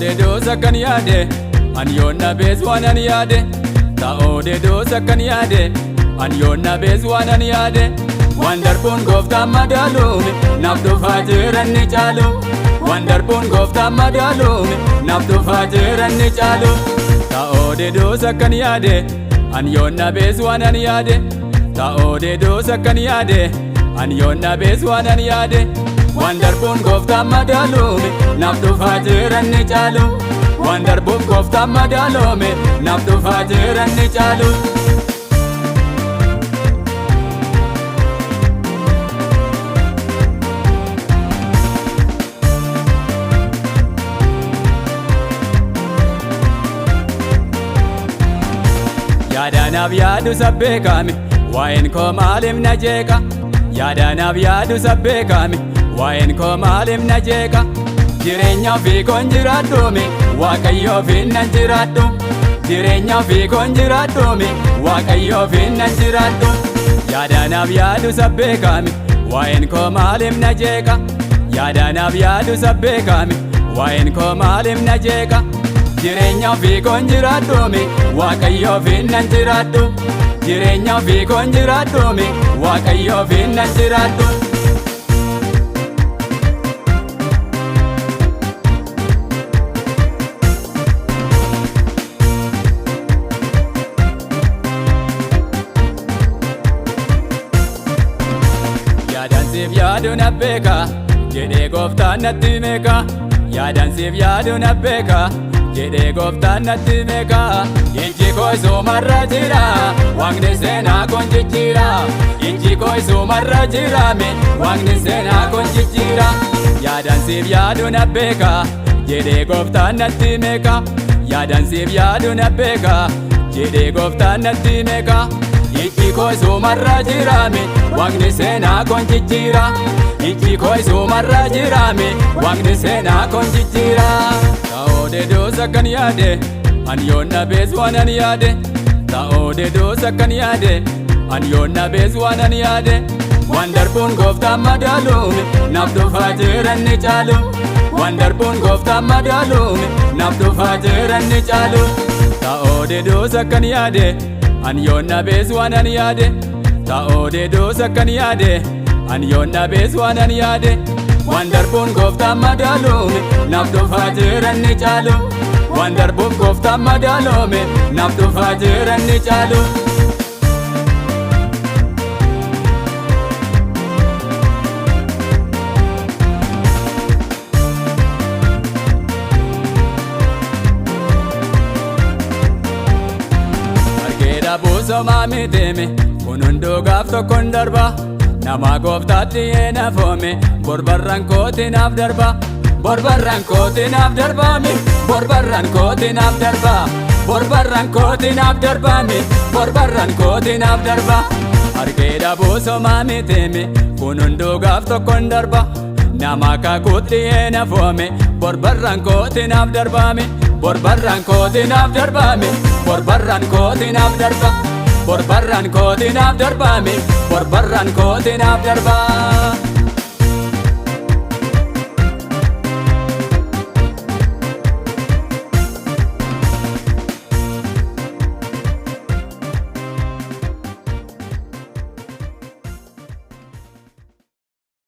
Ta'oode doosa kan yaade an yoonna bees waan an yaade. Ta'oode doosa kan yaade an yoonna bees waan an yaade. Waan darbuun gooftaan madaaluumi naaf dhufaa jiran ni caalu. Waan darbuun gooftaan madaaluumi naaf dhufaa jiran ni caalu. Ta'oode doosa kan yaade an yoonna bees waan an yaade. Ta'oode doosa kan yaade an yoonna bees waan an yaade. Waan darbuun gooftaan madaaluumi naaf dhufaa jiran ni caalu. Waan darbuun gooftaan madaaluumi naaf dhufaa jiran ni caalu. Yaadanaaf yaadu sabbeekame waa'een koo maaliif na jeeqa. Yaadanaaf yaadu sabbeekame waa'een koo maaliif na jeeqa. Jireenya ofii koon jiraadhuumi Waaqayyo ofiin nan jiraadhu. Jireenya ofii koon jiraadhuumi Waaqayyo ofiin nan jiraadhu. Yaadanaaf yaadu sabbeekame waa'een koo maaliif na jeeqa. Yaadanaaf yaadu sabbeekame waa'een koo maaliif na jeeqa. Jireenya ofii koon jiraadhuumi Waaqayyo ofiin nan jiraadhu. Jireenya ofii koon jiraadhuumi Waaqayyo ofiin nan jiraadhu. Yaadansiif yaadu na beeka jedhee gooftaan natti meeka. Yaadansiif yaadu na beeka jedhee gooftaan natti meeka. Iji koo isumarra jira waaqni seenaa koon jijjiira. Iji koo isumarra jira waaqni seenaa koon jijjiira. Yaadansiif yaadu na beeka jedhee gooftaan natti meeka. Yaadansiif yaadu na beeka jedhee gooftaan natti meeka. Iji koo isumarra jira waaqni seenaa koon jijjiira. Iji koo isumarra jira waaqni seenaa koon jijjiira. Ta'oode doosa kan yaade an yoonna bees waan an yaade. Ta'oode doosa kan yaade an yoonna bees waan an yaade. Waan darbuun gooftaan madaaluumi naaf dhufaa jiran ni caalu. Waan darbuun gooftaan madaaluumi naaf dhufaa jiran ni caalu. Ta'oode doosa kan yaade an yoonna bees waan an yaade. Ta'oode doosa kan yaade an yoonna bees waan an yaade. Waan darbuun gooftaan madaaluumi naaf dhufaa jiran ni caalu. Waan darbuun gooftaan madaaluumi naaf dhufaa jiran ni caalu. Argeedha buusomaa miteeme kun hunduu gaaf tokkoon darba. Nama gooftaatti yeena foome borbarraan kooti naaf darba. Borbarraan kooti naaf darbaami. Borbarraan kooti naaf darba. Borbarraan kooti naaf darbaami. Borbarraan kooti naaf darba. Argeedha buusomaa miteeme kun hunduu gaaf tokkoon darba. Nama kakuutti yeena foome borbarraan kooti naaf darbaami. Borbarraan kooti naaf darbaami. Borbarraan kooti naaf darba. Borbarraan kooti naaf darbaami. Borbarraan kooti naaf darba.